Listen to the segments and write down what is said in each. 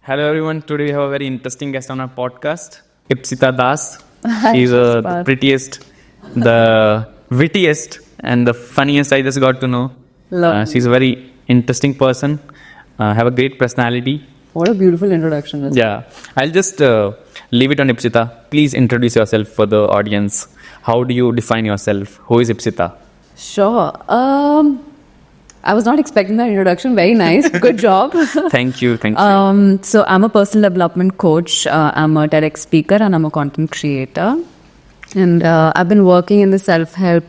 Hello everyone. Today we have a very interesting guest on our podcast, Ipsita Das. She's Hi, the prettiest, the wittiest, and the funniest I just got to know. Love. She's a very interesting person. Have a great personality. What a beautiful introduction. Yeah, I'll just leave it on Ipsita. Please introduce yourself for the audience. How do you define yourself? Who is Ipsita? Sure. I was not expecting that introduction. Very nice. Good job. Thank you. Thank you. So I'm a personal development coach. I'm a TEDx speaker and I'm a content creator. And I've been working in the self-help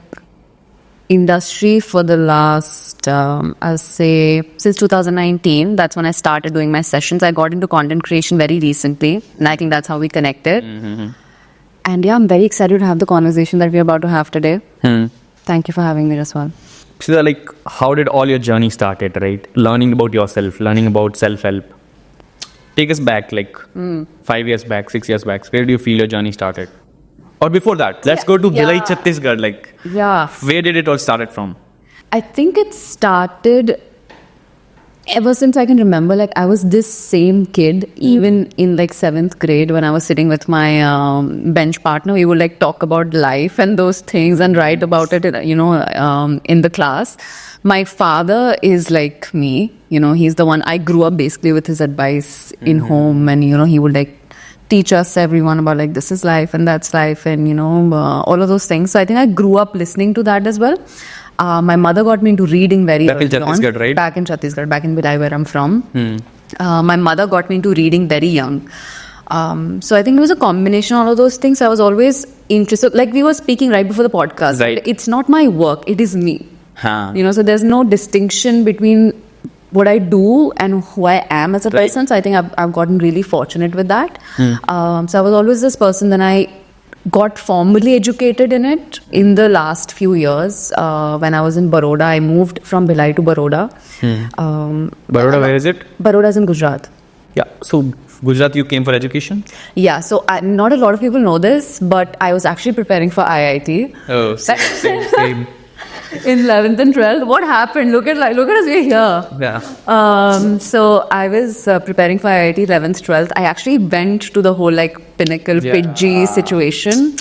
industry for the last, I'll say, since 2019. That's when I started doing my sessions. I got into content creation very recently. And I think that's how we connected. Mm-hmm. And yeah, I'm very excited to have the conversation that we're about to have today. Thank you for having me as well. So, like, how did all your journey started, right? Learning about yourself, learning about self-help. Take us back, like 5 years back, 6 years back. Where do you feel your journey started? Or before that, let's go to Bhilai, Chhattisgarh. Like, Yeah. where did it all started from? I think it started ever since I can remember. Like, I was this same kid, even in like 7th grade when I was sitting with my bench partner. We would like talk about life and those things and write about it, in the class. My father is like me, he's the one, I grew up basically with his advice in home, and, he would like teach us everyone about like this is life and that's life and, all of those things. So I think I grew up listening to that as well. My mother got me into reading very Back in early on. Chhattisgarh, right? Back in Chhattisgarh, back in Bhilai, where I'm from. My mother got me into reading very young. So I think it was a combination of all of those things. I was always interested. Like we were speaking right before the podcast. Right. It's not my work. It is me. Huh. So there's no distinction between what I do and who I am as a Right. person. So I think I've gotten really fortunate with that. So I was always this person. Then I got formally educated in it in the last few years. When I was in Baroda, I moved from Bhilai to Baroda. Baroda, where is it? Baroda is in Gujarat. Yeah. So, Gujarat, you came for education? Yeah, so not a lot of people know this, but I was actually preparing for IIT. Oh, same. In 11th and 12th. What happened? Look at us, we're here. Yeah. So I was preparing for IIT 11th, 12th. I actually went to the whole like Pinnacle, Yeah. Pidgey situation.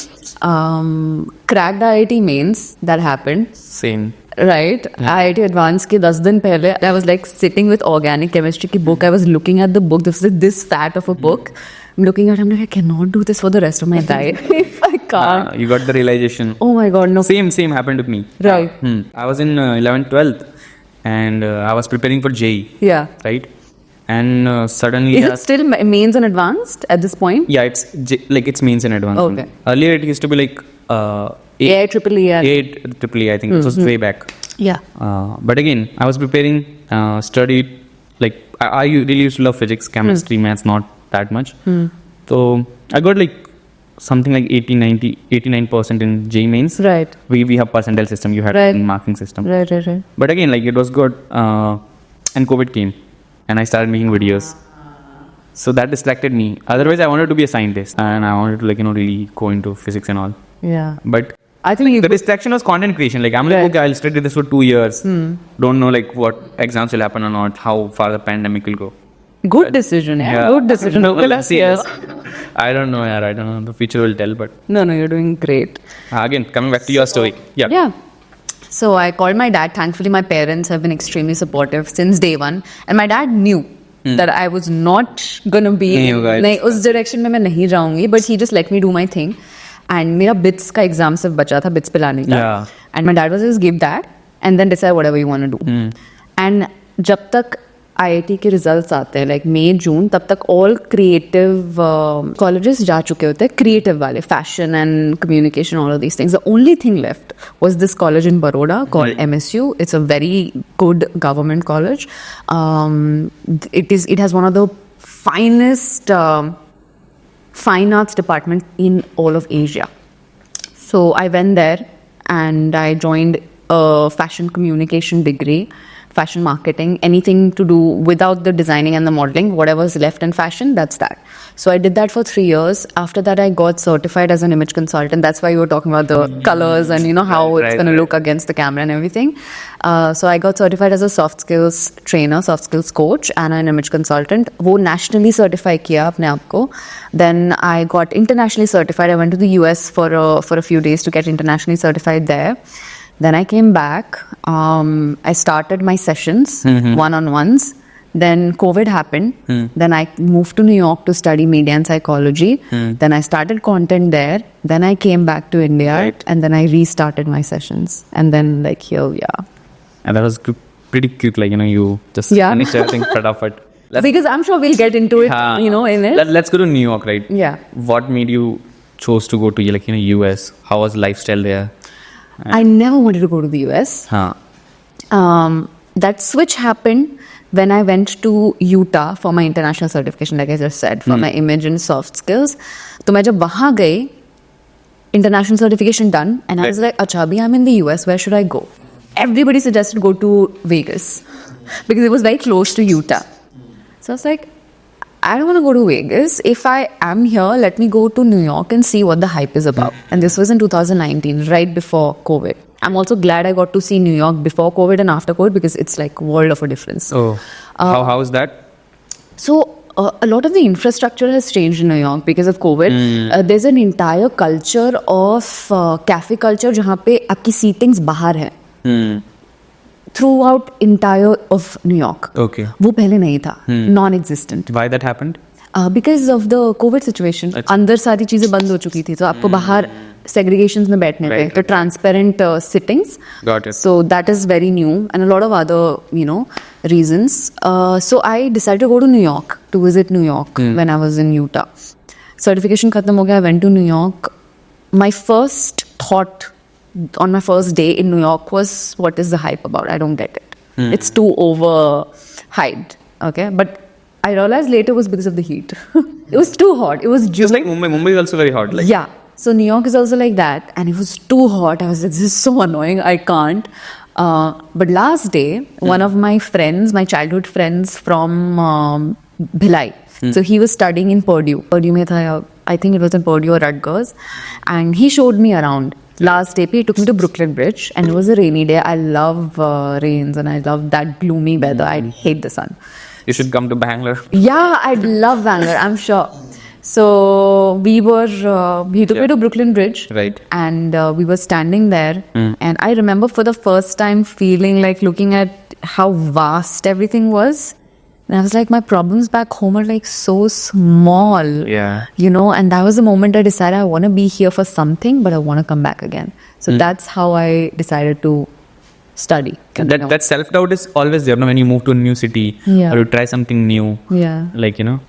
Cracked IIT mains, that happened. Same. Right? IIT Advanced ke 10 din pehle, I was like sitting with organic chemistry ki book. I was looking at the book. This was this fat of a book. I'm looking at it, I'm like, I cannot do this for the rest of my life. If I can't. You got the realization. Oh my God, no. Same happened to me. Right. I was in 11th, 12th, and I was preparing for JEE, Yeah. right? And suddenly, Is it still mains and advanced at this point? yeah, it's means in advance. Okay. Earlier, it used to be like AI, triple E. AIEEE, I think. It was way back. Yeah. But again, I was preparing, studied, like, I really used to love physics, chemistry, maths, not that much. So I got like something like 89% in JEE mains. Right. We have percentile system, you had Right. marking system. Right. But again, like it was good. And COVID came and I started making videos. So that distracted me. Otherwise, I wanted to be a scientist and I wanted to really go into physics and all. Yeah. But I think the distraction was content creation. Like I'm like, Right. okay, I'll study this for 2 years. Don't know like what exams will happen or not, how far the pandemic will go. good decision. Yeah. Good decision. No, Yes. yes. I don't know, yaar. I don't know. The future will tell. But No, you're doing great. again, coming back to your story. Yeah. Yeah. So I called my dad. Thankfully, my parents have been extremely supportive since day one. And my dad knew that I was not going to be... नहीं होगा, नहीं, उस direction में मैं नहीं जाऊंगी. But he just let me do my thing. And मेरा BITS का exam सिर्फ बचा था, BITS पिलाने का. Yeah. And my dad was just give that and then decide whatever you want to do. And जब तक IIT के results आते हैं, like May, June, तब तक all creative colleges जा चुके होते हैं, creative वाले, fashion and communication, all of these things. The only thing left was this college in Baroda called Right. MSU. It's a very good government college. It has one of the finest fine arts department in all of Asia. So I went there and I joined a fashion communication degree fashion marketing, anything to do without the designing and the modeling, whatever's left in fashion, that's that. So I did that for 3 years. After that, I got certified as an image consultant. That's why you were talking about the colors and, how it's going to look against the camera and everything. So I got certified as a soft skills trainer, soft skills coach and an image consultant. वो nationally certified किया अपने आप को. Then I got internationally certified. I went to the US for a few days to get internationally certified there. Then I came back. I started my sessions, one-on-ones. Then COVID happened. Then I moved to New York to study media and psychology. Then I started content there. Then I came back to India and then I restarted my sessions. And then here we are. And that was pretty quick, you just finished everything fatapat. Because I'm sure we'll get into it, in it. Let's go to New York, right? Yeah. What made you chose to go to US? How was lifestyle there? I never wanted to go to the US. That switch happened when I went to Utah for my international certification, like I just said, for my image and soft skills. So when I went there, international certification done, and I was like, "Acha, abhi I'm in the US, where should I go?" Everybody suggested go to Vegas because it was very close to Utah. So I was like, I don't want to go to Vegas. If I am here, let me go to New York and see what the hype is about. And this was in 2019, right before COVID. I'm also glad I got to see New York before COVID and after COVID because it's like a world of a difference. Oh, how is that? So a lot of the infrastructure has changed in New York because of COVID. There's an entire culture of cafe culture जहाँ पे आपकी seatings बाहर है. Throughout entire of New York. Okay. वो पहले नहीं था. Non-existent. Why that happened? Because of the COVID situation. अंदर सारी चीजें बंद हो चुकी थी. तो आपको बाहर segregations में बैठने थे. तो transparent sittings. Got it. So that is very new and a lot of other, reasons. So I decided to go to New York, to visit New York when I was in Utah. Certification खत्म हो गया. I went to New York. My first thought on my first day in New York was, what is the hype about? I don't get it. It's too overhyped. Okay. But I realized later it was because of the heat. It was too hot. It was just like Mumbai. Mumbai is also very hot. Yeah. So New York is also like that. And it was too hot. I was like, this is so annoying. I can't. But last day, one of my friends, my childhood friends from Bhilai. So he was studying in Purdue. Purdue mein tha, I think it was in Purdue or Rutgers. And he showed me around. Last day, he took me to Brooklyn Bridge, and it was a rainy day. I love rains, and I love that gloomy weather. I hate the sun. You should come to Bangalore. Yeah, I'd love Bangalore, I'm sure. So he took me to Brooklyn Bridge. Right. And we were standing there. And I remember for the first time feeling like looking at how vast everything was. And I was like, my problems back home are like so small. Yeah. And that was the moment I decided I want to be here for something, but I want to come back again. So that's how I decided to study. That self-doubt is always there when you move to a new city or you try something new. Yeah.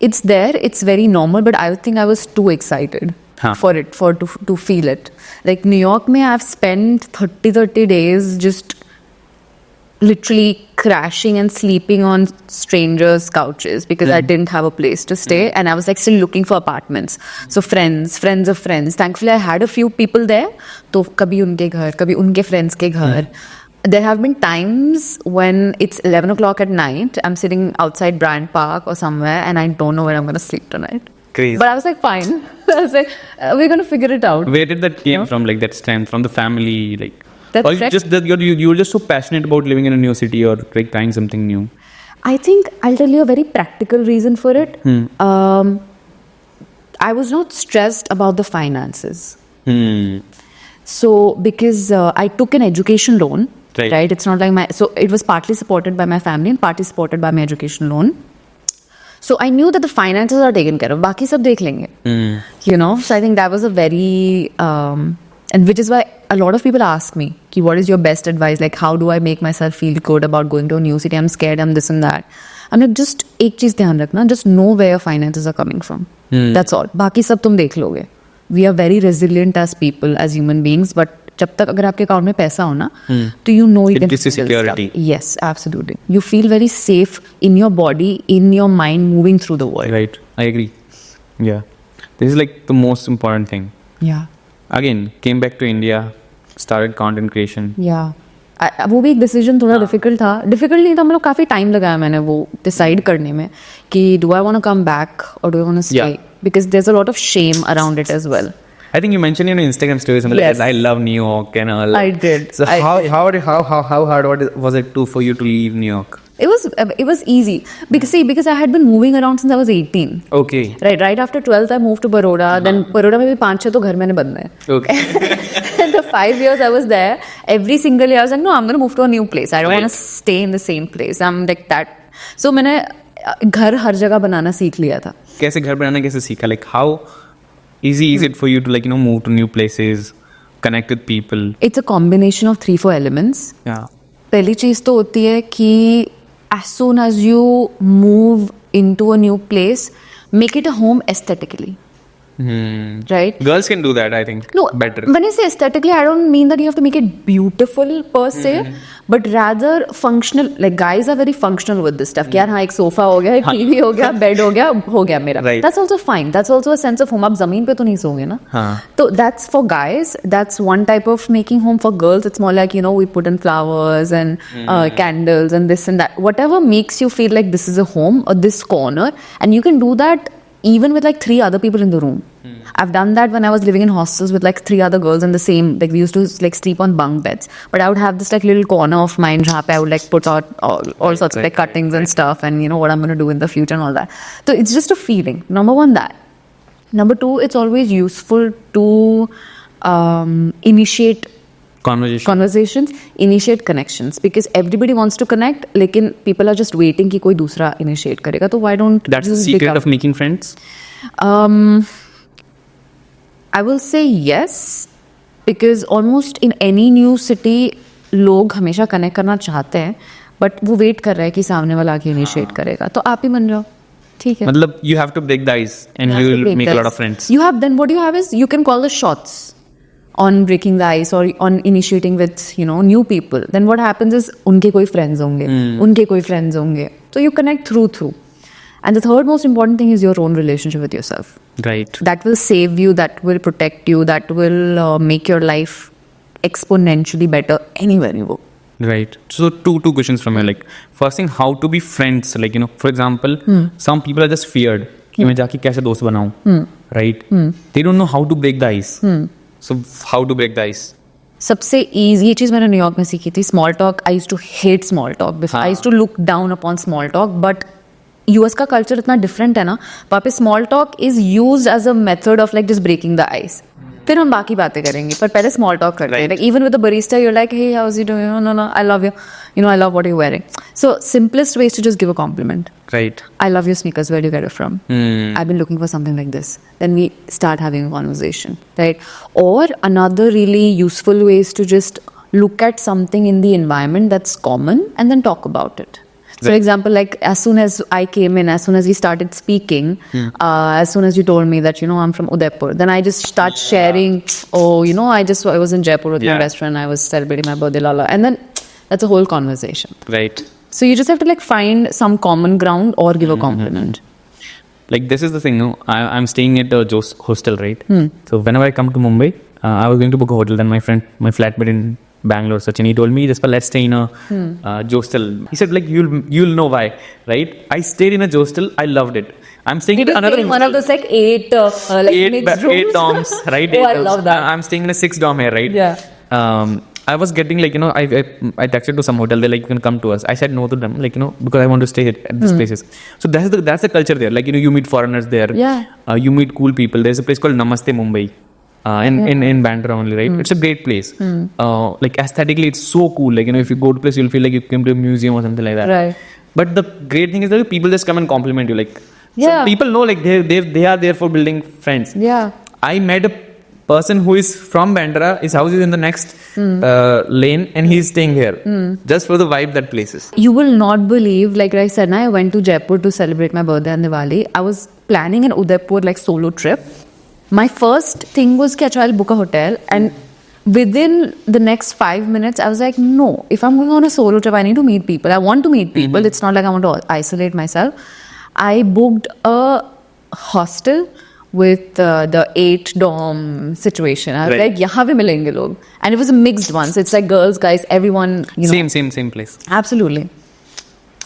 It's there. It's very normal, but I think I was too excited for it, to feel it. Like New York, I've spent 30 days just literally crashing and sleeping on strangers' couches because I didn't have a place to stay and I was like still looking for apartments. So friends of friends. Thankfully, I had a few people there. So kabhi unke ghar, kabhi unke friends ke ghar. There have been times when it's 11 o'clock at night, I'm sitting outside Bryant Park or somewhere and I don't know where I'm going to sleep tonight. Crazy. But I was like, fine. I was like, we're going to figure it out. Where did that came from, that strength? From the family, That or you're just so passionate about living in a new city or trying something new? I think I'll tell you a very practical reason for it. I was not stressed about the finances. So because I took an education loan, right? It's not like so it was partly supported by my family and partly supported by my education loan. So I knew that the finances are taken care of. Baki sab dekh lenge. So I think that was a very, and which is why a lot of people ask me, what is your best advice? Like, how do I make myself feel good about going to a new city? I'm scared, I'm this and that. I'm like, just ek cheez dhyan rakhna, just know where your finances are coming from. That's all. Baki sab tum dekh loge. We are very resilient as people, as human beings, but जब तक अगर आपके account में पैसा हो ना, तो you know you can gives you security. Yes, absolutely. You feel very safe in your body, in your mind, moving through the world. Right. I agree. Yeah. This is like the most important thing. Yeah. Again, came back to India, started content creation. Yeah. वो भी एक decision थोड़ा difficult था. Difficult नहीं था, मतलब काफ़ी time लगाया मैंने वो डिसाइड करने में कि do I want to come back और do I want to stay, because there is a lot of shame around it as well. I think you mentioned in your Instagram stories something Yes. like, I love New York and all. I did. So how hard was it for you to leave New York? It was easy because I had been moving around since I was 18. Okay. Right after 12th I moved to Baroda. Then Baroda में भी 5-6 तो घर मैंने बदले. Okay. And the 5 years I was there, every single year I was like, no, I'm going to move to a new place. I don't want to stay in the same place. I'm like that. So मैंने घर हर जगह बनाना सीख लिया था. कैसे घर बनाना कैसे सीखा? Like how easy is it for you to like move to new places, connect with people? It's a combination of 3-4 elements. Yeah. पहली चीज तो होती है कि as soon as you move into a new place, make it a home aesthetically. Right? Girls can do that, I think. No, better. when I say aesthetically, I don't mean that you have to make it beautiful per se, but rather functional. Like guys are very functional with this stuff. कि यार हाँ एक sofa हो गया, एक TV हो गया, bed हो गया मेरा. Right. That's also fine. That's also a sense of home. आप जमीन पे तो नहीं सोओगे ना. हाँ. So that's for guys. That's one type of making home. For girls, it's more like we put in flowers and candles and this and that. Whatever makes you feel like this is a home or this corner, and you can do that even with like 3 other people in the room. I've done that when I was living in hostels with like 3 other girls in the same, like we used to like sleep on bunk beds. But I would have this like little corner of mine where I would like put out all sorts of like cuttings and stuff and what I'm going to do in the future and all that. So it's just a feeling. Number one, that. Number two, it's always useful to initiate conversations, initiate connections, because everybody wants to connect, लेकिन people are just waiting कि कोई दूसरा initiate करेगा. तो why don't That's the just secret become- of making friends? I will say yes, because almost in any new city लोग हमेशा connect करना चाहते हैं, बट वो वेट कर रहा है कि सामने वाला आके इनिशिएट करेगा. तो आप ही बन जाओ, ठीक है. मतलब you have to break the ice and you will make a lot of friends. You have, then what you have is you can call the shots on breaking the ice or on initiating with new people. Then what happens is उनके कोई friends होंगे, उनके कोई friends होंगे. So you connect through. And the third most important thing is your own relationship with yourself. Right. That will save you, that will protect you, that will make your life exponentially better anywhere you go. Right. So two questions from you. Like first thing, how to be friends? Like for example, some people are just feared कि मैं जाके कैसे दोस्त बनाऊं. Right. They don't know how to break the ice. So how to break the ice? सबसे easy ये चीज़ मैंने New York में सीखी थी. Small talk. I used to hate small talk. I used to look down upon small talk, but US का culture इतना different है ना, वहाँ पे small talk is used as a method of like just breaking the ice. फिर हम बाकी बातें करेंगे, पर पहले स्मॉल टॉक करते हैं. Like even with the barista you are like, hey how is you doing, no I love you, I love what you wearing. So simplest way is to just give a compliment. Right. I love your sneakers, where do you get it from? I've been looking for something like this. Then we start having a conversation, right? Or another really useful way is to just look at something in the environment that's common and then talk about it. For example, like as soon as I came in, as soon as we started speaking, as soon as you told me that I'm from Udaipur, then I just start sharing. Oh, I was in Jaipur with my best friend. I was celebrating my birthday, lala, and then that's a whole conversation. Right. So you just have to like find some common ground or give a compliment. Like this is the thing. No, I'm staying at a hostel, right? So whenever I come to Mumbai, I was going to book a hotel. Then my flatmate in Bangalore, Sachin, he told me, just let's stay in a hostel. He said, like, you'll know why, right? I stayed in a hostel. I loved it. I'm staying Did in you another stay in one of those like eight mixed rooms? 8 dorms, right? Oh, I love that. I'm staying in a 6 dorm here, right? Yeah. I was getting like I texted to some hotel. They're like, you can come to us. I said no to them, like because I want to stay at these places. So that's the culture there. Like you meet foreigners there. Yeah. You meet cool people. There's a place called Namaste Mumbai. In Bandra only, right? It's a great place. Like aesthetically, it's so cool. Like if you go to a place, you'll feel like you came to a museum or something like that. Right. But the great thing is that people just come and compliment you. Like, Yeah. so people know like they are there for building friends. Yeah. I met a person who is from Bandra. His house is in the next lane, and he's staying here just for the vibe that place is. You will not believe, like I said, I went to Jaipur to celebrate my birthday and Diwali. I was planning an Udaipur like solo trip. My first thing was that I'll book a hotel, and within the next 5 minutes, I was like, no, if I'm going on a solo trip, I need to meet people. I want to meet people. It's not like I want to isolate myself. I booked a hostel with the 8 dorm situation. I was Right. like, यहाँ पे मिलेंगे लोग. And it was a mixed one. So it's like girls, guys, everyone, you know. Same place. Absolutely.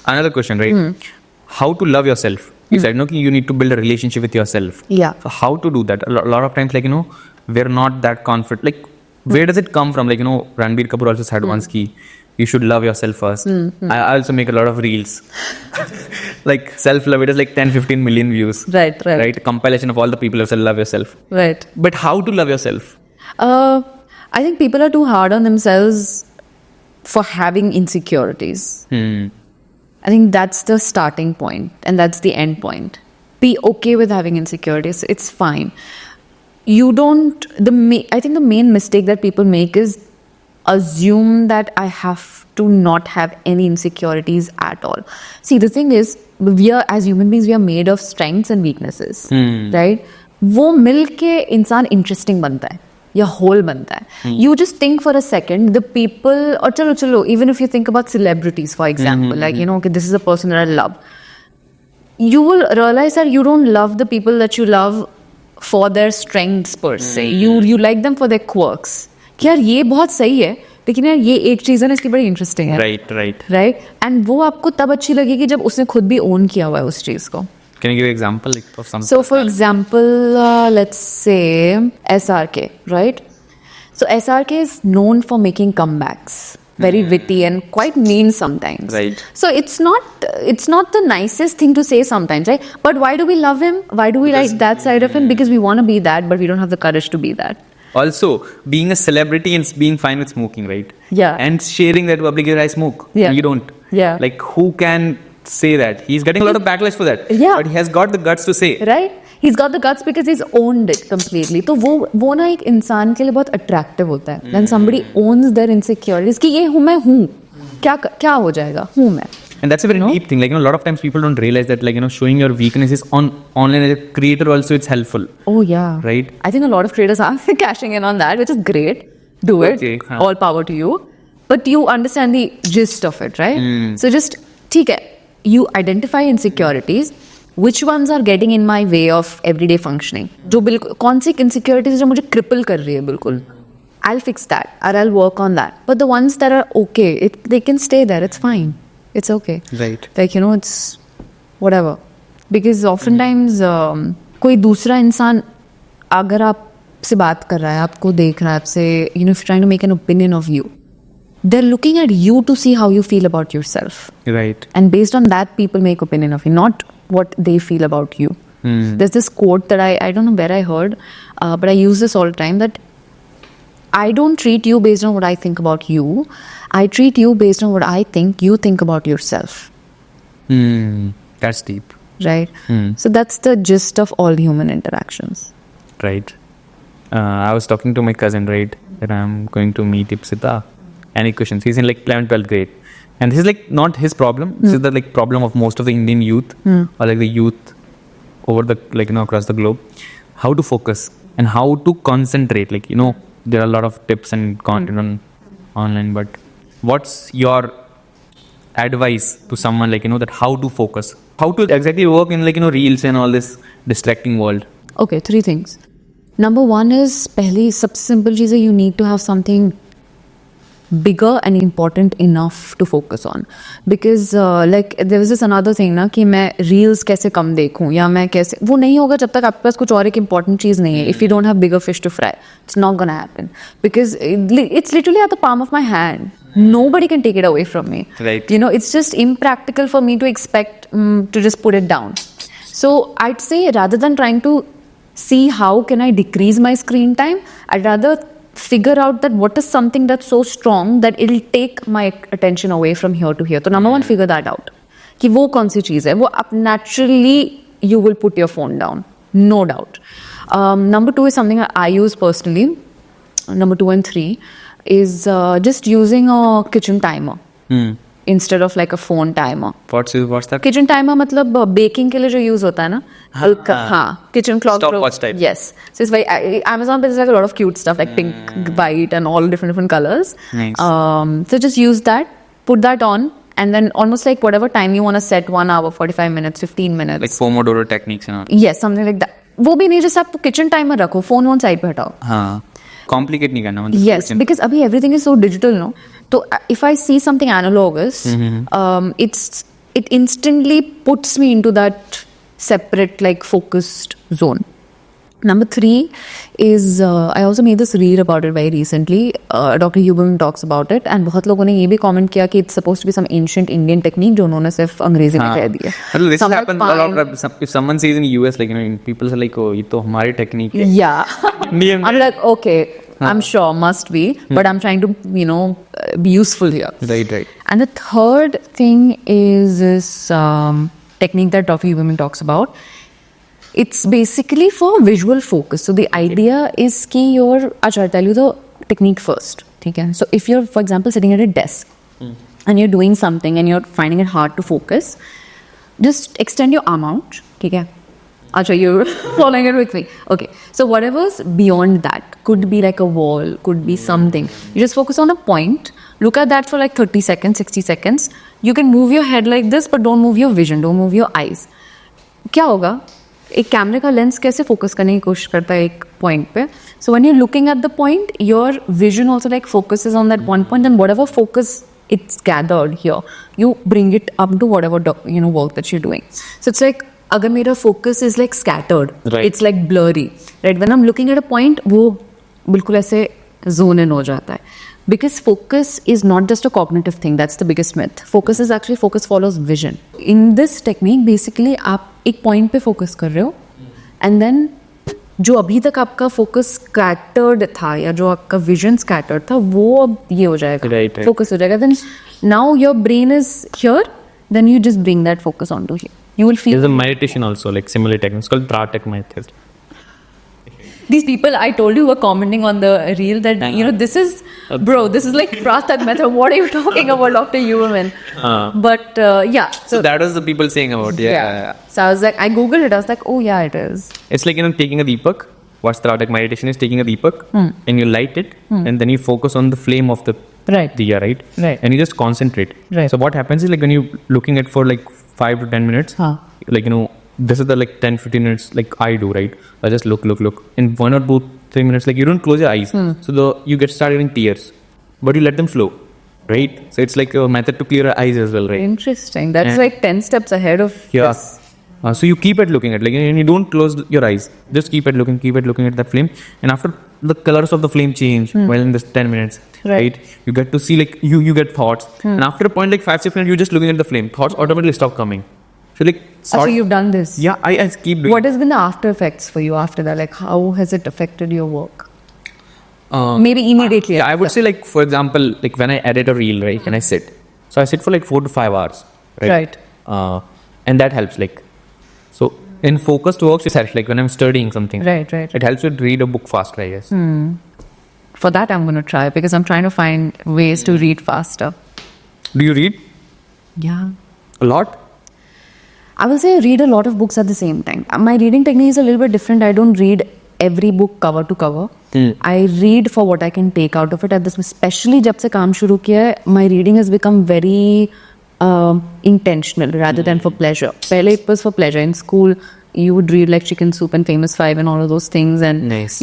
Another question, right? How to love yourself? You said, no, you need to build a relationship with yourself. Yeah. So how to do that? A lot of times, like, you know, we're not that confident. Like, where does it come from? Like, you know, Ranbir Kapoor also said once ki you should love yourself first. I also make a lot of reels. Like, self-love, it has like 10-15 million views. Right. Right? Compilation of all the people who said love yourself. Right. But how to love yourself? I think people are too hard on themselves for having insecurities. I think that's the starting point and that's the end point. Be okay with having insecurities. It's fine. You don't, I think the main mistake that people make is assume that I have to not have any insecurities at all. See, the thing is, we are, as human beings, we are made of strengths and weaknesses, right? वो मिल के इंसान interesting बनता है या whole बनता है. You just think for a second, the people, or chalo, even if you think about celebrities, for example, like, you know, okay, this is a person that I love. You will realize that you don't love the people that you love for their strengths per se. You like them for their quirks. कि यार ये बहुत सही है, लेकिन यार ये एक चीज़ है ना, इसकी बड़ी इंटरेस्टिंग है. Right? And वो आपको तब अच्छी लगेगी जब उसने खुद भी own किया हुआ है उस चीज़ को. Can you give an example of something? So, for example, let's say SRK, right? So SRK is known for making comebacks, very witty and quite mean sometimes. Right. So it's not the nicest thing to say sometimes, right? But why do we love him? Why do we like that side of him? Because we want to be that, but we don't have the courage to be that. Also, being a celebrity and being fine with smoking, right? Yeah. And sharing that publicly, I smoke. Yeah. You don't. Yeah. Like, who can say that? He's getting a lot of backlash for that. Yeah. But he has got the guts to say. Right? He's got the guts because he's owned it completely. तो वो ना एक इंसान के लिए बहुत attractive होता है. When somebody owns their insecurities कि ये हूँ मैं हूँ, क्या हो जाएगा, हूँ मैं. And that's a very deep thing. Like, you know, a lot of times people don't realize that, like, you know, showing your weaknesses online as a creator also, it's helpful. Oh yeah. Right? I think a lot of creators are cashing in on that, which is great. Do it. Okay, huh. All power to you. But you understand the gist of it, right? So just, ठीक है, you identify insecurities. Which ones are getting in my way of everyday functioning? जो बिल्कुल कौन सी insecurities जो मुझे cripple कर रही है बिल्कुल. I'll fix that or I'll work on that. But the ones that are okay, they can stay there. It's fine. It's okay. Right. Like, you know, it's whatever. Because oftentimes कोई दूसरा इंसान अगर आपसे बात कर रहा है, आपको देख रहा है, आपसे, you know, if you're trying to make an opinion of you, they're looking at you to see how you feel about yourself. Right. And based on that, people make opinion of you, not what they feel about you. There's this quote that I don't know where I heard, but I use this all the time, that I don't treat you based on what I think about you. I treat you based on what I think you think about yourself. That's deep. Right? So that's the gist of all human interactions. Right. I was talking to my cousin, right, that I'm going to meet Ipsita. Any questions? He's in like 11th, 12th grade. And this is like not his problem. This is the like problem of most of the Indian youth or like the youth over the, like, you know, across the globe. How to focus and how to concentrate. Like, you know, there are a lot of tips and content on online, but what's your advice to someone, like, you know, that how to focus? How to exactly work in, like, you know, reels and all this distracting world? Okay, 3 things. Number 1 is, पहली सबसे simple चीज़ है, you need to have something bigger and important enough to focus on. Because like there was this another thing ना कि मैं reels कैसे कम देखूँ या मैं कैसे, वो नहीं होगा जब तक आपके पास कुछ और एक important चीज़ नहीं है. If you don't have bigger fish to fry, it's not gonna happen. Because it's literally at the palm of my hand. Nobody can take it away from me. Right. You know, it's just impractical for me to expect to just put it down. So I'd say rather than trying to see how can I decrease my screen time, I'd rather figure out that what is something that's so strong that it'll take my attention away from here to here. So number 1, figure that out. कि वो कौन सी चीज़ है, वो up naturally you will put your phone down, no doubt. Number 2 is something I use personally. Number 2 and 3 is just using a kitchen timer instead of like a phone timer. What's that? Kitchen timer मतलब baking के लिए जो use होता है ना, हल्का, हाँ, kitchen clock. Stopwatch type. Yes. So it's very, Amazon there's like a lot of cute stuff like pink, white and all different colors. Nice. So just use that, put that on, and then almost like whatever time you want to set, 1 hour, 45 minutes, 15 minutes. Like Pomodoro techniques and all. Yes, something like that. वो भी नहीं, जैसे आप kitchen timer रखो, phone one side पे हटाओ. हाँ, complicate नहीं करना मतलब. Yes, because abhi everything is so digital, no? So if I see something analogous, it instantly puts me into that separate, like, focused zone. Number 3 is I also made this read about it very recently. Dr. Huberman talks about it, and बहुत लोगों ने ये भी comment किया कि it's supposed to be some ancient Indian technique जो उन्होंने सिर्फ अंग्रेजी में कह दिया. मतलब this Some like happens a lot. If someone says in US, like, you know, people are like, oh, ये तो हमारी technique है. Yeah. Indian I'm like, okay, I'm sure must be, but I'm trying to, be useful here. Right. And the third thing is this technique that Dr. Huberman talks about. It's basically for visual focus. So the idea is कि I'll tell you the technique first. Okay? So if you're, for example, sitting at a desk and you're doing something and you're finding it hard to focus, just extend your arm out. Okay? Achha, you're following it with me. Okay. So whatever's beyond that could be like a wall, could be something. You just focus on a point. Look at that for like 30 seconds, 60 seconds. You can move your head like this, but don't move your vision, don't move your eyes. क्या होगा? एक कैमरे का lens कैसे focus करने की कोशिश करता है एक पॉइंट पे. So when you looking at the point, your vision also like focuses on that one point, and whatever focus it's gathered here, you bring it up to whatever work that you're doing. So it's like अगर मेरा focus is like scattered, right, it's like blurry, right? When I'm looking at a point, वो बिल्कुल ऐसे zone in हो जाता है. Because focus is not just a cognitive thing. That's the biggest myth. Focus follows vision. In this technique, basically, आप एक point पे focus कर रहे हो, and then जो अभी तक आपका focus scattered था या जो आपका vision scattered था, वो अब ये हो जाएगा, right. Focus हो जाएगा. Then now your brain is here. Then you just bring that focus onto here. You will feel. There's a meditation also, like similar technique. It's called Tratak method. These people I told you were commenting on the reel that this is like Pratak method. What are you talking about, Dr. Huberman? But yeah, so that was the people saying about yeah. So I was like, I googled it. I was like, oh yeah, it is. It's like taking a deepak. What's Tratak meditation is taking a deepak and you light it and then you focus on the flame of the diya, right? And you just concentrate. Right. So what happens is like when you looking at for like 5 to 10 minutes, like this is the like 10-15 minutes like I do, right? I just look. In 1 or 2-3 minutes, like you don't close your eyes. So you get started getting tears, but you let them flow, right? So it's like a method to clear your eyes as well, right? Interesting. That's like 10 steps ahead of this. So you keep at looking at, like, and you don't close your eyes. Just keep at looking at that flame. And after the colors of the flame change while in this 10 minutes, right? You get to see like you get thoughts. And after a point like 5-6 minutes, you're just looking at the flame. Thoughts automatically stop coming. So like, so you've done this? Yeah, I keep doing. What has been the after effects for you after that? Like, how has it affected your work? Maybe immediately. Yeah, I would say like, for example, like when I edit a reel, right? And I sit. So I sit for like 4 to 5 hours, right? And that helps like. So in focused works, it helps like when I'm studying something. Right. It helps you read a book faster, I guess. For that, I'm going to try because I'm trying to find ways to read faster. Do you read? Yeah. A lot? I will say I read a lot of books at the same time. My reading technique is a little bit different. I don't read every book cover to cover. I read for what I can take out of it. At this, especially जब से काम शुरू किया है, my reading has become very intentional rather than for pleasure. Pehle it was for pleasure. In school, you would read like Chicken Soup and Famous Five and all of those things. And nice.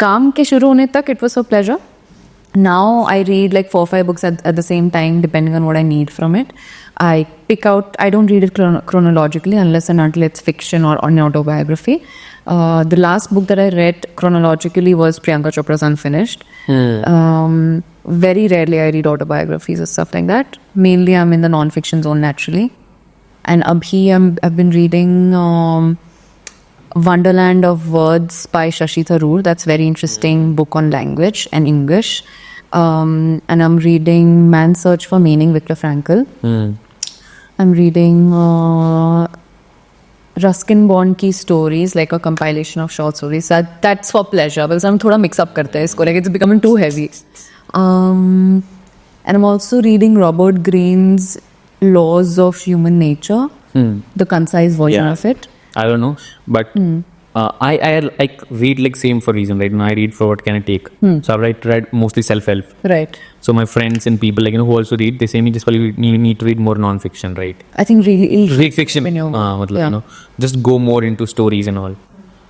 काम के शुरू होने तक it was for pleasure. Now I read like 4 or 5 books at the same time, depending on what I need from it. I pick out, I don't read it chronologically unless and until it's fiction or an autobiography. The last book that I read chronologically was Priyanka Chopra's Unfinished. Very rarely I read autobiographies or stuff like that. Mainly I'm in the non-fiction zone naturally. And abhi I've been reading Wonderland of Words by Shashi Tharoor. That's very interesting book on language and English. And I'm reading Man's Search for Meaning, Viktor Frankl. I'm reading Ruskin Bond ki stories, like a compilation of short stories. That's for pleasure because I'm thoda mix up karte hai isko, like it's becoming too heavy. And I'm also reading Robert Greene's Laws of Human Nature, the concise version of it. I don't know, but I like read like same for reason, right? I read for what can I take. So I've read mostly self-help. Right. So my friends and people like who also read, they say me just you need to read more non-fiction, right? I think really read fiction. Just go more into stories and all.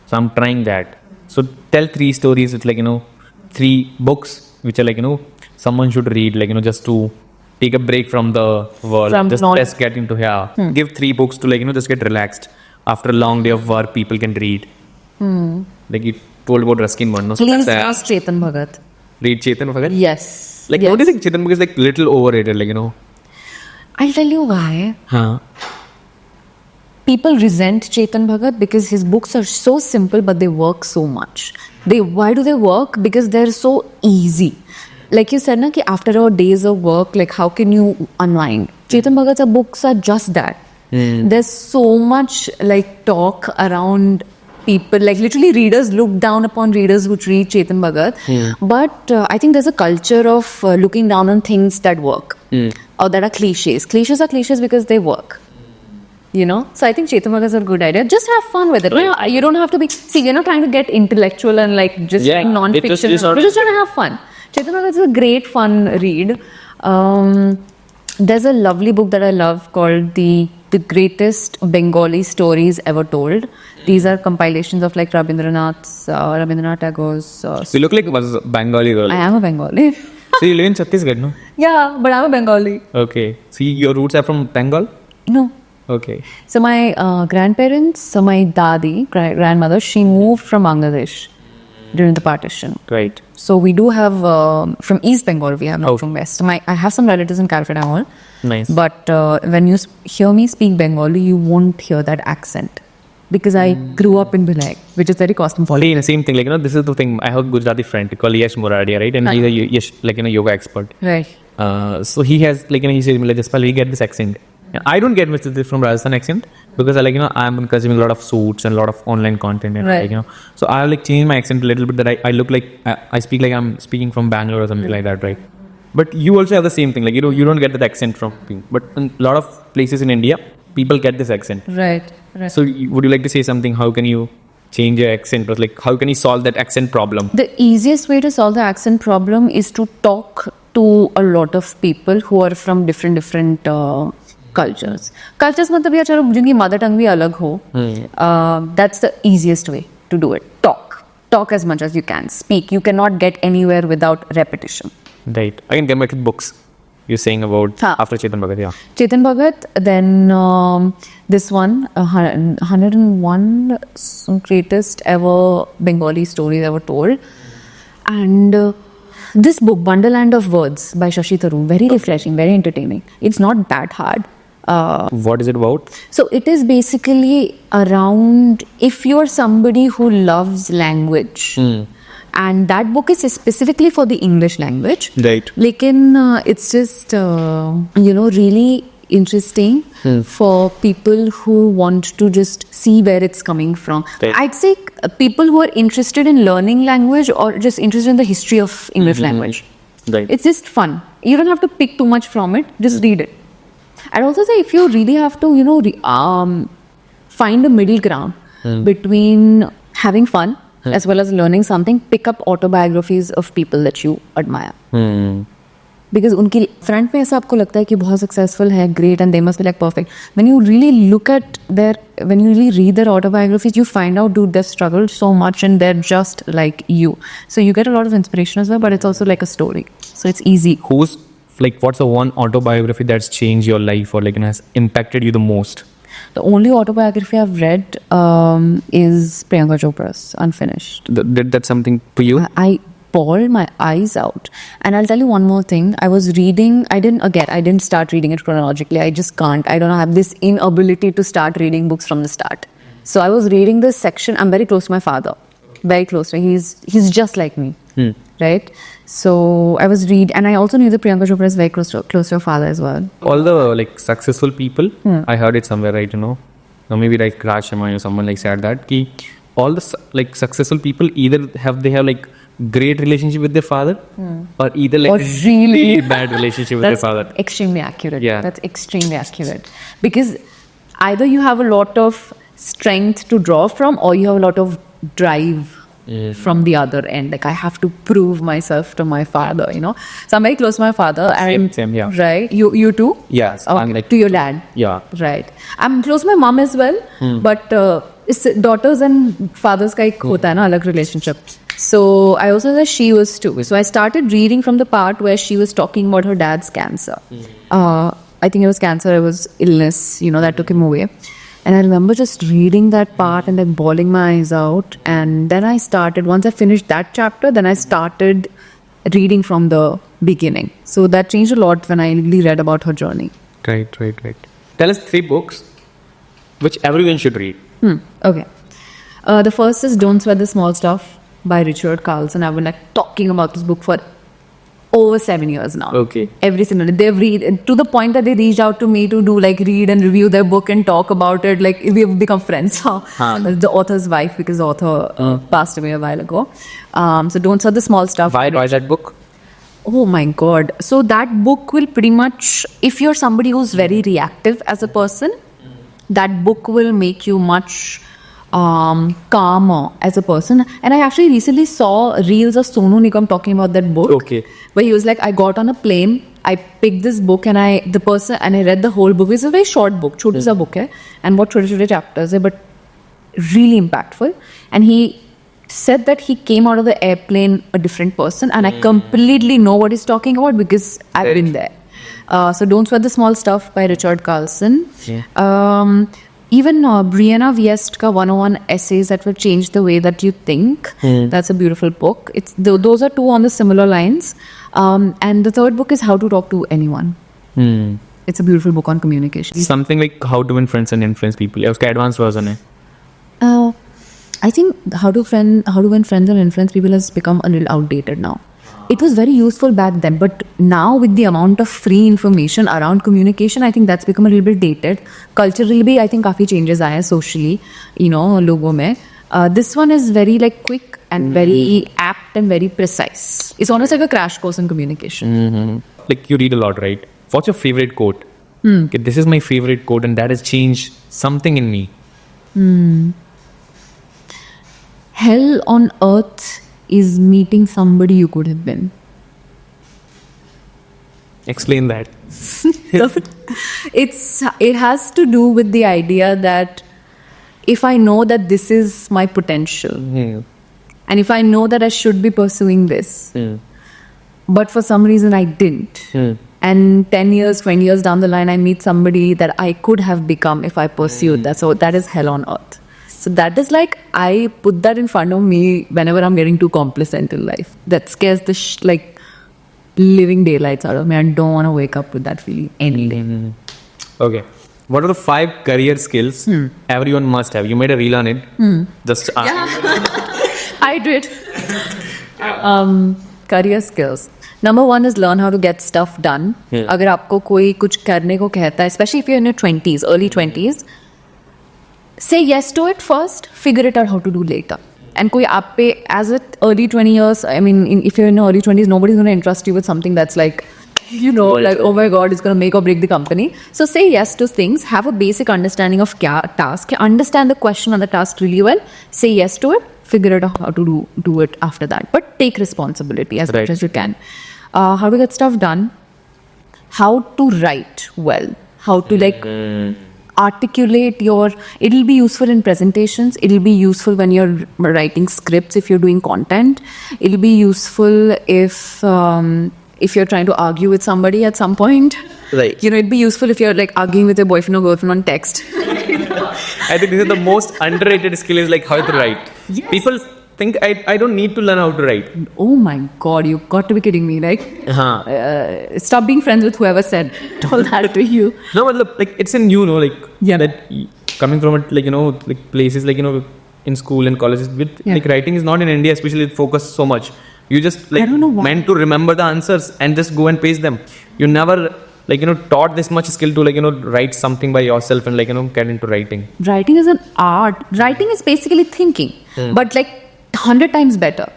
So I'm trying that. So tell 3 stories with, like, 3 books which are, like, someone should read, like, just to take a break from the world. From Just get into here. Give 3 books to, like, just get relaxed. After a long day of work, people can read. Like you told about Ruskin one. No? So Please that's, ask Chetan Bhagat. read Chetan Bhagat. Yes. Like, yes. don't you think Chetan Bhagat is, like, little overrated? Like, I'll tell you why. Huh? People resent Chetan Bhagat because his books are so simple, but they work so much. Why do they work? Because they're so easy. Like you said, na, ki after our days of work, like how can you unwind? Chetan Bhagat's books are just that. There's so much like talk around people, like literally readers look down upon readers who read Chetan Bhagat. But I think there's a culture of looking down on things that work or that are cliches. Cliches are cliches because they work. So I think Chetan Bhagat is a good idea. Just have fun with it. You don't have to be. See, we're not trying to get intellectual and like just non-fiction. We're just trying to have fun. Chetan Bhagat is a great fun read. There's a lovely book that I love called the Greatest Bengali Stories Ever Told. These are compilations of like Rabindranath Tagore's. So you look like a Bengali girl. I am a Bengali. So you live in Chhattisgarh, no? Yeah, but I'm a Bengali. Okay. See, your roots are from Bengal? No. Okay. So my grandparents, so my dadi, grandmother, she moved from Bangladesh during the partition. Right. So we do have from East Bengal, we have not from West. So I have some relatives in Calcutta Mall. Nice. But when you hear me speak Bengali, you won't hear that accent. Because I grew up in Bhilai, which is very cosmopolitan. Same thing, like, this is the thing. I have a Gujarati friend called Yash Muradia, right? And he's a Yash, like, yoga expert. Right. So he has, like, he says, like, Jaspal, we get this accent. I don't get much from Rajasthan accent because, like, I'm consuming a lot of suits and a lot of online content. And, right. like, so I like changed my accent a little bit that I look like, I speak like I'm speaking from Bangalore or something like that, right? But you also have the same thing, like, you don't get that accent from people. But in a lot of places in India, people get this accent. Right. So would you like to say something? How can you change your accent? Or like, how can you solve that accent problem? The easiest way to solve the accent problem is to talk to a lot of people who are from different cultures. Cultures matlab ya chalo jinki mother tongue bhi alag ho. That's the easiest way to do it. Talk as much as you can. Speak. You cannot get anywhere without repetition. Right. I can get back to books. You're saying about after Chetan Bhagat, yeah. Chetan Bhagat, then this one, 101 greatest ever Bengali stories ever told. And this book, Wonderland of Words by Shashi Tharoor, very refreshing, very entertaining. It's not that hard. What is it about? So it is basically around if you're somebody who loves language. And that book is specifically for the English language. Right. Lekin it's just, really interesting for people who want to just see where it's coming from. Right. I'd say people who are interested in learning language or just interested in the history of English language. Right. It's just fun. You don't have to pick too much from it. Just read it. I'd also say if you really have to, find a middle ground between having fun as well as learning something, pick up autobiographies of people that you admire. Because उनकी front में ऐसा आपको लगता है कि बहुत successful है, great, and they must be like perfect. When you really read their autobiographies, you find out, dude, they've struggled so much and they're just like you. So you get a lot of inspiration as well, but it's also like a story. So it's easy. What's the one autobiography that's changed your life or like has impacted you the most? The only autobiography I've read is Priyanka Chopra's, Unfinished. Did that something for you? I bawled my eyes out. And I'll tell you one more thing. I was reading, I didn't start reading it chronologically. I just can't. I don't have this inability to start reading books from the start. So I was reading this section. I'm very close to my father. Very close to him. He's just like me. Right? So I was and I also knew that Priyanka Chopra is very close to her father as well. All the successful people, I heard it somewhere, right? Or maybe like Raj Sharma or someone said that ki all the successful people either have great relationship with their father or either or really bad relationship with their father. That's extremely accurate. Yeah. That's extremely accurate. Because either you have a lot of strength to draw from or you have a lot of drive from the other end. Like I have to prove myself to my father, So I'm very close to my father. Same, yeah. Right? You too? Yes. Okay. To your dad? Yeah. Right. I'm close to my mom as well. But इस daughters and fathers का एक होता है ना अलग relationship. So I also said she was too. So I started reading from the part where she was talking about her dad's cancer. I think it was cancer, it was illness, that took him away. And I remember just reading that part and then bawling my eyes out. And then I started, once I finished that chapter, then I started reading from the beginning. So that changed a lot when I really read about her journey. Right. Tell us 3 books which everyone should read. Okay. The first is Don't Sweat the Small Stuff by Richard Carlson. I've been talking about this book for over 7 years now. Okay. Every single day. They've read to the point that they reached out to me to do read and review their book and talk about it. We've become friends. The author's wife, because the author passed away a while ago. So Don't Sweat the Small Stuff. Why that book? Oh my God. So that book will pretty much, if you're somebody who's very reactive as a person, that book will make you much calmer as a person. And I actually recently saw reels of Sonu Nigam talking about that book. Okay. Where he was like, I got on a plane, I picked this book and I read the whole book. It's a very short book, छोटा सा book है, and बहुत छोटे chapters है, but really impactful. And he said that he came out of the airplane a different person, and I completely know what he's talking about because I've been there. So Don't Sweat the Small Stuff by Richard Carlson. Even Brianna Wiest's 101 Essays That Will Change the Way That You Think. That's a beautiful book. Those are 2 on the similar lines. And the third book is How to Talk to Anyone. It's a beautiful book on communication. Something like How to Win Friends and Influence People. उसका advanced version है. I think How to Win Friends and Influence People has become a little outdated now. It was very useful back then, but now with the amount of free information around communication, I think that's become a little bit dated. Culturally भी I think काफी changes आए हैं socially, लोगों में. This one is very quick and very apt and very precise. It's almost like a crash course in communication. Like you read a lot, right? What's your favorite quote? Okay, this is my favorite quote and that has changed something in me. Hell on earth is meeting somebody you could have been. Explain that. It has to do with the idea that if I know that this is my potential, and if I know that I should be pursuing this, but for some reason I didn't, and 10 years, 20 years down the line, I meet somebody that I could have become if I pursued that. So that is hell on earth. So that is I put that in front of me whenever I'm getting too complacent in life. That scares the living daylights out of me. I don't want to wake up with that feeling any day. Okay. What are the 5 career skills everyone must have? You made a reel on it. Just I did. Career skills. Number 1 is learn how to get stuff done. अगर आपको कोई कुछ करने को कहता है, especially if you're in your 20s, early 20s, say yes to it first, figure it out how to do later. And koi aap pe, as at early 20 years, I mean, if you're in your early 20s, nobody's going to entrust you with something that's oh my God, it's going to make or break the company. So say yes to things, have a basic understanding of kya task, understand the question on the task really well, say yes to it, figure it out how to do it after that. But take responsibility as much as you can. How to get stuff done, how to write well, how to articulate it'll be useful in presentations, it'll be useful when you're writing scripts, if you're doing content, it'll be useful if you're trying to argue with somebody at some point, right? It'd be useful if you're arguing with your boyfriend or girlfriend on text. I think this is the most underrated skill, is how to write. Yes. People think I don't need to learn how to write. Oh my God, you've got to be kidding me. Stop being friends with whoever said all that to you. No, but it's in you, that coming from it, places in school and colleges with writing is not in India, especially focused so much. You just I don't know why. meant to remember the answers and just go and paste them. You never taught this much skill to write something by yourself and get into writing. Writing is an art. Writing is basically thinking, but 100 times better.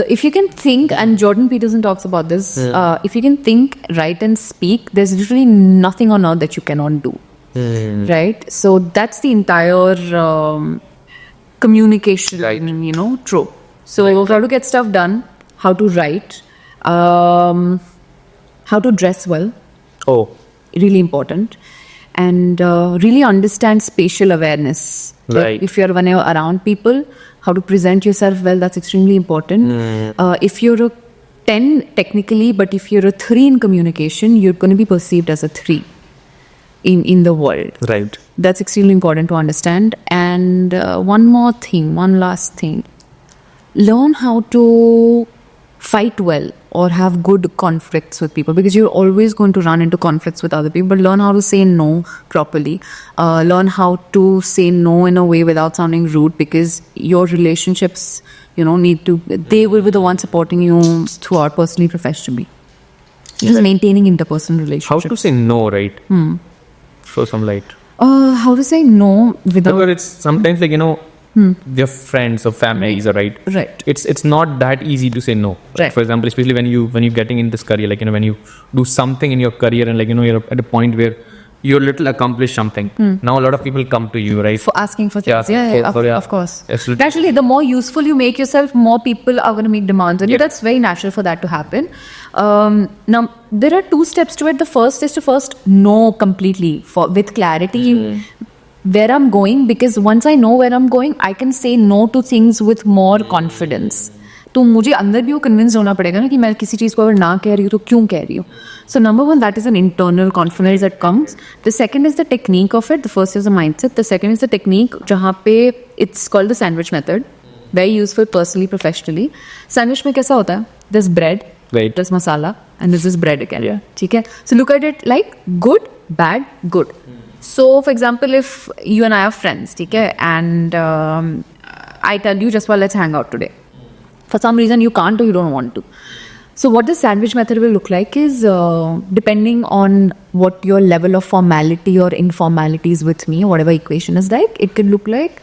If you can think, and Jordan Peterson talks about this, if you can think, write and speak, there's literally nothing on earth that you cannot do. Right? So that's the entire communication, trope. So how to get stuff done, how to write, how to dress well. Oh. Really important. and really understand spatial awareness. Like, Right. if when you're around people, how to present yourself well, that's extremely important. If you're a 10 technically, but if you're a 3 in communication, you're going to be perceived as a 3 in the world. Right. That's extremely important to understand. And one last thing. Learn how to fight well or have good conflicts with people, because you're always going to run into conflicts with other people. But learn how to say no properly. Learn how to say no in a way without sounding rude, because your relationships, they will be the ones supporting you throughout, personally, professionally. Just maintaining interpersonal How relationships. to say no, right? Throw some light. How to say no without... Because it's sometimes like, your friends or families, right? Right. It's not that easy to say no. Right. For example, especially when you're getting in this career, like, when you do something in your career and like, you're at a point where you're little accomplished something. Now a lot of people come to you, right? For asking for things. Yeah, Of course. Absolutely. Actually, the more useful you make yourself, more people are going to make demands on you. That's very natural for that to happen. Now, there are 2 steps to it. The first is to first know completely with clarity where I'm going, because once I know where I'm going, I can say no to things with more confidence. तो मुझे अंदर भी वो convince होना पड़ेगा ना कि मैं किसी चीज़ को अगर ना कह रही हूँ तो क्यों कह रही हूँ. So number 1, that is an internal confidence that comes. The second is the technique of it. The first is the mindset. The second is the technique, जहाँ पे it's called the sandwich method. Very useful personally, professionally. Sandwich में कैसा होता है? There's bread, Right. there's masala, and this is bread again. Yeah. ठीक है? So look at it like good, bad, good. So for example, if you and I are friends, ठीक है, and I tell you just, well, let's hang out today. For some reason you can't or you don't want to. So what the sandwich method will look like is, depending on what your level of formality or informality is with me, whatever equation is like, it could look like,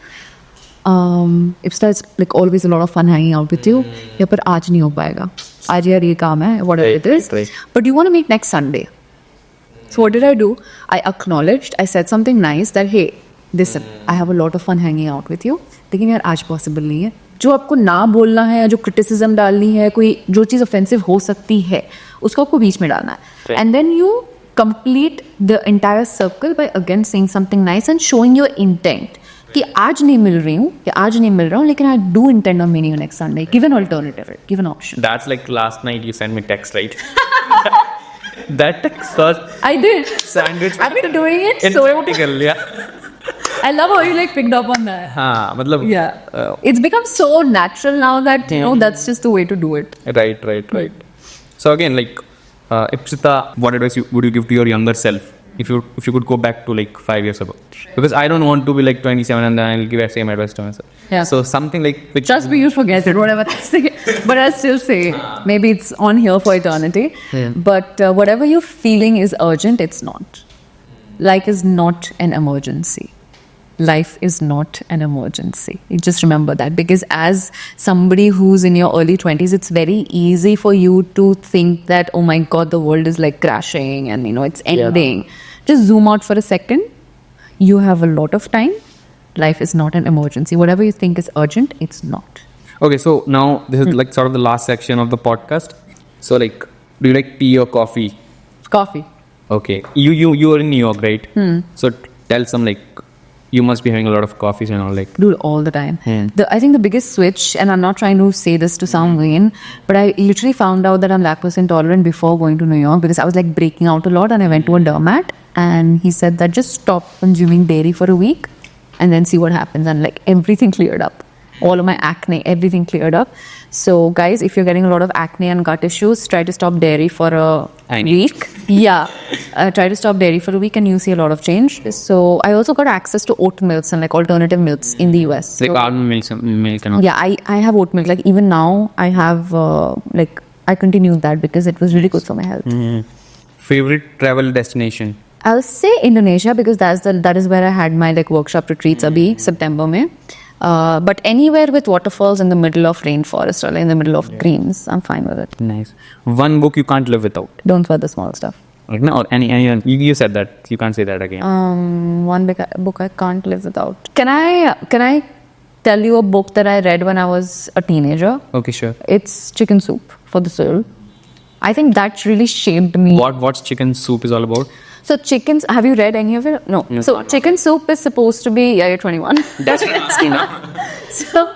if it's like always a lot of fun hanging out with you, या पर आज नहीं हो पाएगा, आज यार ये काम है, whatever it is, Right. but you want to meet next Sunday. So what did I do? I acknowledged, I said something nice that, hey, listen, I have a lot of fun hanging out with you, लेकिन यार आज possible नहीं है. जो आपको ना बोलना है या जो क्रिटिसिज्म डालनी है, कोई जो चीज़ ऑफेंसिव हो सकती है, उसको आपको बीच में डालना है. And then you complete the entire circle by again saying something nice and showing your intent कि आज नहीं मिल रही हूँ या आज नहीं मिल रहा हूँ, लेकिन I do intend on meeting you next Sunday. Give an alternative, give an option. That's like last night you sent me text, right? That text was I did. sandwich. I've been doing it in so... practical, yeah. I love how you like picked up on that. हाँ, मतलब. Yeah. It's become so natural now that, that's just the way to do it. Right. So again, like, Ipsita, what advice would you give to your younger self if you could go back to like 5 years ago? Because I don't want to be like 27 and then I'll give the same advice to myself. Yeah. So something like which Trust me, you'll forget it, whatever. But I still say, maybe it's on here for eternity. But whatever you're feeling is urgent, it's not. Life is not an emergency. Life is not an emergency. You just remember that, because as somebody who's in your early 20s, it's very easy for you to think that, oh my God, the world is like crashing and it's ending. Just zoom out for a second. You have a lot of time. Life is not an emergency. Whatever you think is urgent, it's not. Okay, so now this is like sort of the last section of the podcast. So like, do you like tea or coffee? Coffee. Okay, you are in New York, right? So tell some like, you must be having a lot of coffees and all, like. Dude, all the time. Hmm. I think the biggest switch, and I'm not trying to say this to sound vain, but I literally found out that I'm lactose intolerant before going to New York, because I was like breaking out a lot, and I went to a dermat and he said that just stop consuming dairy for a week and then see what happens, and like everything cleared up. All of my acne, everything cleared up. So guys, if you're getting a lot of acne and gut issues, try to stop dairy for a week. Yeah. Try to stop dairy for a week and you see a lot of change. So I also got access to oat milks and like alternative milks in the US. Like So, almond milk and all. yeah, I have oat milk. Like even now I have like I continued that because it was really good for my health. Favorite travel destination? I'll say Indonesia, because that is where I had my like workshop retreats abhi September mein. But anywhere with waterfalls in the middle of rainforest or like in the middle of greens, I'm fine with it. Nice. One book you can't live without. Don't sweat the small stuff. Like, no, or any you said that. You can't say that again. One book I can't live without. Can I tell you a book that I read when I was a teenager? Okay, sure. It's Chicken Soup for the Soul. I think that really shaped me. What's chicken soup is all about? So chickens, have you read any of it? No. So Chicken Soup is supposed to be, yeah, you're 21. So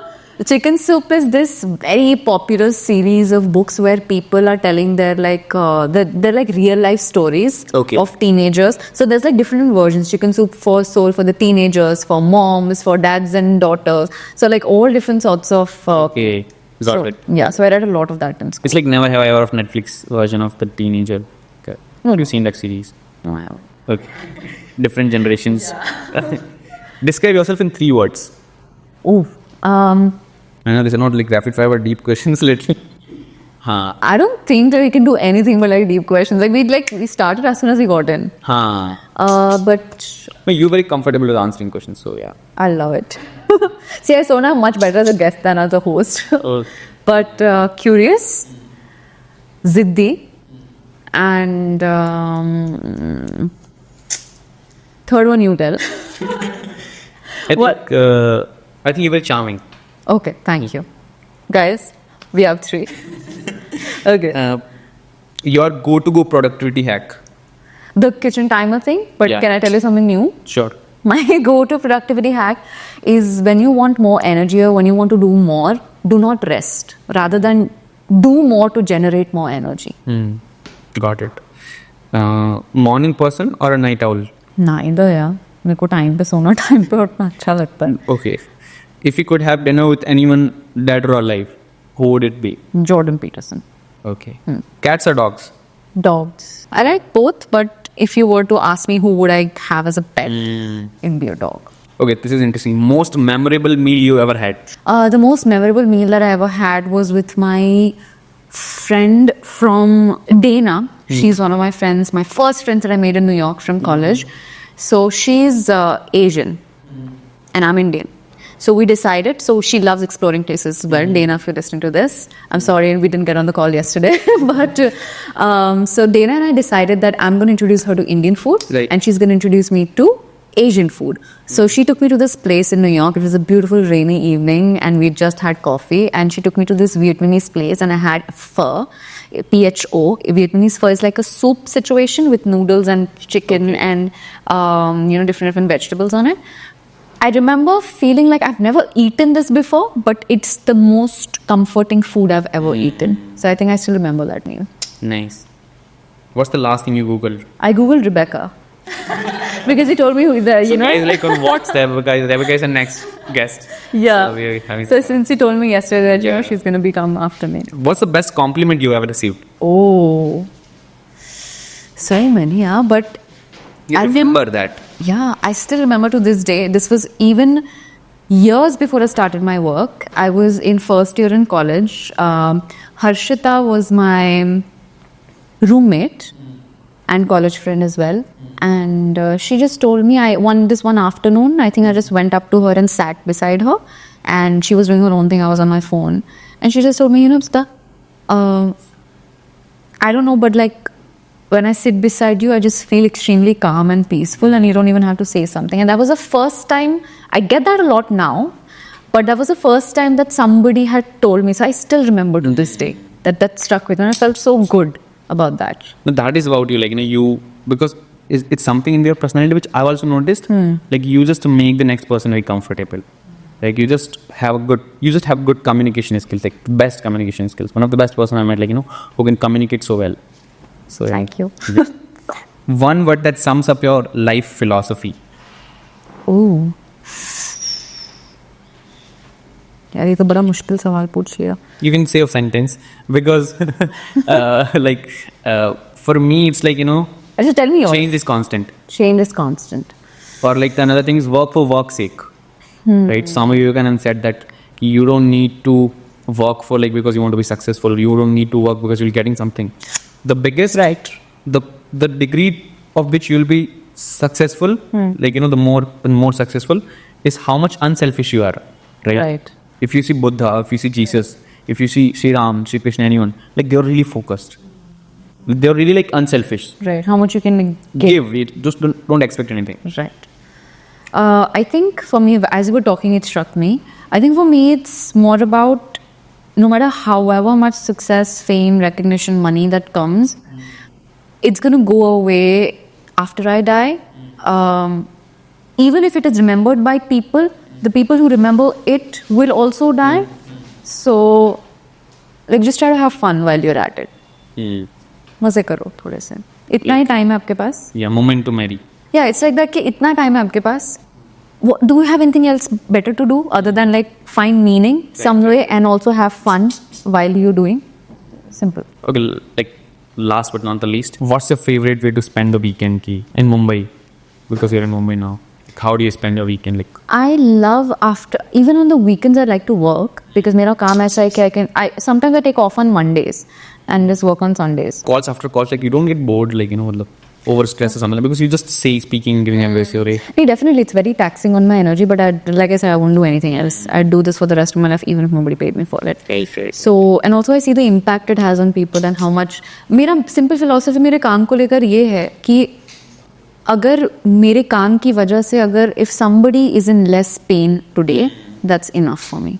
Chicken Soup is this very popular series of books where people are telling their like they're like real life stories of teenagers. So there's like different versions. Chicken Soup for Soul for the teenagers, for moms, for dads and daughters. So like all different sorts of. Okay, got it. Yeah, so I read a lot of that in school. It's like Never Have I Ever of Netflix version of the teenager. Okay. Have you seen that series? No, I haven't. Okay. Different generations. Describe yourself in 3 words. Oh, I know these are not like rapid fire but deep questions lately. I don't think that we can do anything but like deep questions. Like we started as soon as we got in. But You're very comfortable with answering questions, so yeah. I love it. See, I Sona much better as a guest than as a host. Oh. But curious, ziddi, and third one you tell. I think you're very charming. Okay, thank you. Guys, we have 3. Okay. Your go-to-go productivity hack. The kitchen timer thing, but Yeah. can I tell you something new? Sure. My go-to productivity hack is when you want more energy or when you want to do more, do not rest. Rather than do more to generate more energy. Got it. Morning person or a night owl? Neither, yeah. मेरे को time पे सोना time पे उठना अच्छा लगता है. Okay. If you could have dinner with anyone dead or alive, who would it be? Jordan Peterson. Okay. Cats or dogs? Dogs. I like both, but if you were to ask me who would I have as a pet, it'd be a dog. Okay, this is interesting. Most memorable meal you ever had? The most memorable meal that I ever had was with my friend from Dana. She's one of my friends, my first friends that I made in New York from college. So she's Asian and I'm Indian. So we decided, so she loves exploring places as well. Dana, if you're listening to this, I'm sorry we didn't get on the call yesterday. But so Dana and I decided that I'm going to introduce her to Indian food, Right. and she's going to introduce me to Asian food. So she took me to this place in New York. It was a beautiful rainy evening and we just had coffee, and she took me to this Vietnamese place and I had pho, PHO. Vietnamese pho is like a soup situation with noodles and chicken and different vegetables on it. I remember feeling like I've never eaten this before, but it's the most comforting food I've ever eaten. So I think I still remember that meal. Nice. What's the last thing you Googled? I googled Rebecca because he told me who the Guys, like on WhatsApp, Rebecca is the next guest. Yeah. So we're having So since he told me yesterday that she's going to become after me. What's the best compliment you ever received? Oh, so many, yeah. But You I remember that? yeah, I still remember to this day. This was even years before I started my work. I was in first year in college. Harshita was my roommate and college friend as well. And she just told me, this one afternoon, I think I just went up to her and sat beside her. And she was doing her own thing. I was on my phone. And she just told me, Upsita, I don't know, but like, when I sit beside you, I just feel extremely calm and peaceful, and you don't even have to say something. And that was the first time, I get that a lot now, but that was the first time that somebody had told me. So I still remember to this day that struck with me. And I felt so good about that. No, that is about you, because it's something in your personality which I've also noticed. Like you just make the next person very comfortable. Like you just have good communication skills, like best communication skills. One of the best person I met, who can communicate so well. So yeah. Thank you. One word that sums up your life philosophy. Oh. यार ये तो बड़ा मुश्किल सवाल पूछ लिया. You can say a sentence because for me it's like Just tell me yours. change is constant. Change is constant. Or like another thing is work for work's sake. Right? Some of you can said that you don't need to work for because you want to be successful. You don't need to work because you're getting something. The biggest the degree of which you'll be successful, the more successful is how much unselfish you are. Right. If you see Buddha, if you see Jesus, if you see Sri Ram, Sri Krishna, anyone, they're really focused. They're really unselfish. Right. How much you can Give it. Just don't expect anything. Right. I think for me, as you were talking, it struck me. I think for me, it's more about no matter however much success, fame, recognition, money that comes, it's going to go away after I die, even if it is remembered by people, the people who remember it will also die. So, like, just try to have fun while you're at it. मजे करो थोड़े से. इतना ही time है आपके पास. Yeah, moment to marry. Yeah, it's like that कि इतना time है आपके पास. Do you have anything else better to do other than like find meaning some way and also have fun while you're doing? Simple. Okay, like last but not the least, what's your favorite way to spend the weekend ki in Mumbai? Because you're in Mumbai now. Like, how do you spend your weekend? Like, I love even on the weekends I like to work because मेरा काम ऐसा है कि sometimes I take off on Mondays and just work on Sundays. calls after calls, like you don't get bored, like, you know, मतलब over stress or something, because you just speaking, giving advice your way. No, definitely it's very taxing on my energy, but like I said, I won't do anything else. I'd do this for the rest of my life even if nobody paid me for it. So, and also I see the impact it has on people and how much. मेरा simple philosophy मेरे काम को लेकर ये है कि अगर मेरे काम की वजह से अगर if somebody is in less pain today, that's enough for me.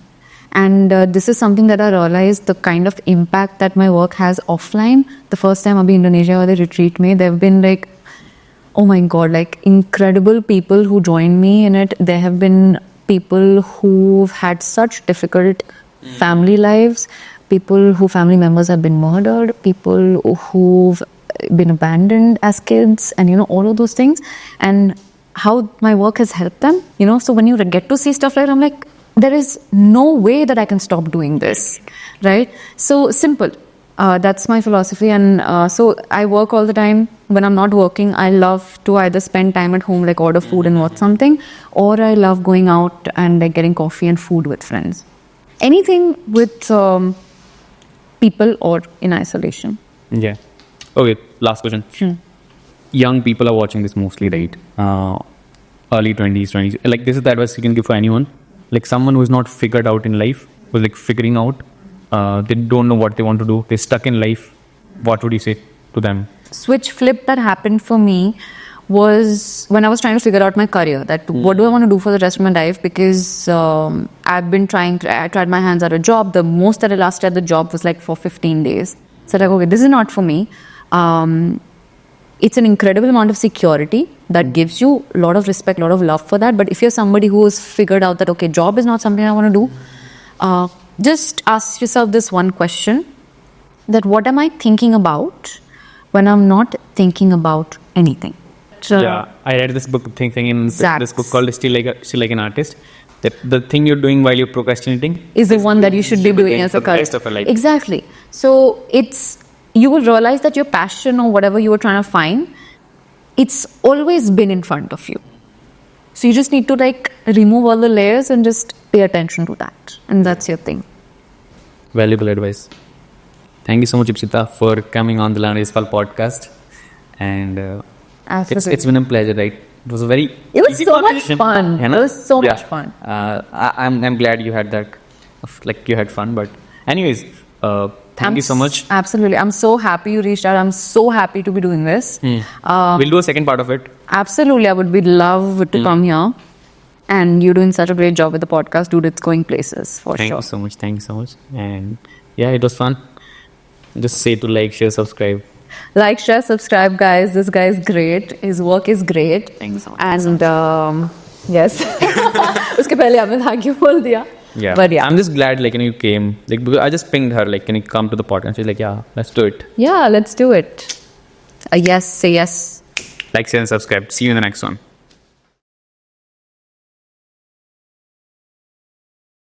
And this is something that I realized, the kind of impact that my work has offline. The first time abhi Indonesia wale retreat mein, there have been like, oh my god, like incredible people who joined me in it. There have been people who've had such difficult family lives, people whose family members have been murdered, people who've been abandoned as kids, and you know, all of those things, and how my work has helped them, you know. So when you get to see stuff like that, I'm like, there is no way that I can stop doing this, right? So simple. That's my philosophy. And so I work all the time. When I'm not working, I love to either spend time at home, like order food and watch something, or I love going out and like getting coffee and food with friends. Anything with people or in isolation. Yeah. Okay, last question. Young people are watching this mostly, right? Early 20s. Like, this is the advice you can give for anyone. Like someone who is not figured out in life, who's like figuring out, they don't know what they want to do, they're stuck in life. What would you say to them? Switch flip that happened for me was when I was trying to figure out my career, that what do I want to do for the rest of my life, because I tried my hands at a job. The most that I lasted at the job was like for 15 days. So like, okay, this is not for me. It's an incredible amount of security that gives you a lot of respect, a lot of love for that. But if you're somebody who has figured out that, okay, job is not something I want to do, just ask yourself this one question, that what am I thinking about when I'm not thinking about anything? Yeah, I read this book thing in this book called Still Like an Artist. That the thing you're doing while you're procrastinating is the one that you should be doing as a career. Exactly. So you will realize that your passion or whatever you were trying to find, it's always been in front of you. So you just need to like remove all the layers and just pay attention to that. And that's your thing. Valuable advice. Thank you so much, Ipsita, for coming on the Learn Is Fall podcast. And it's been a pleasure, right? It was a very easy so much fun. It was so much fun. I'm glad you had that, like you had fun. But anyways, thank you so much. Absolutely. I'm so happy you reached out. I'm so happy to be doing this. We'll do a second part of it. Absolutely. I would be love to come here. And you're doing such a great job with the podcast, dude. It's going places for sure. Thank you so much. And yeah, it was fun. Just say to like, share, subscribe. Like, share, subscribe, guys. This guy is great. His work is great. Thank you so much. And yes. Uske pehle aapne thank you bol diya. Yeah. But yeah. I'm just glad, like, you came. Like, because I just pinged her, like, can you come to the podcast? She's like, yeah, let's do it. Yeah, let's do it. Yes, say yes. Like, share, and subscribe. See you in the next one.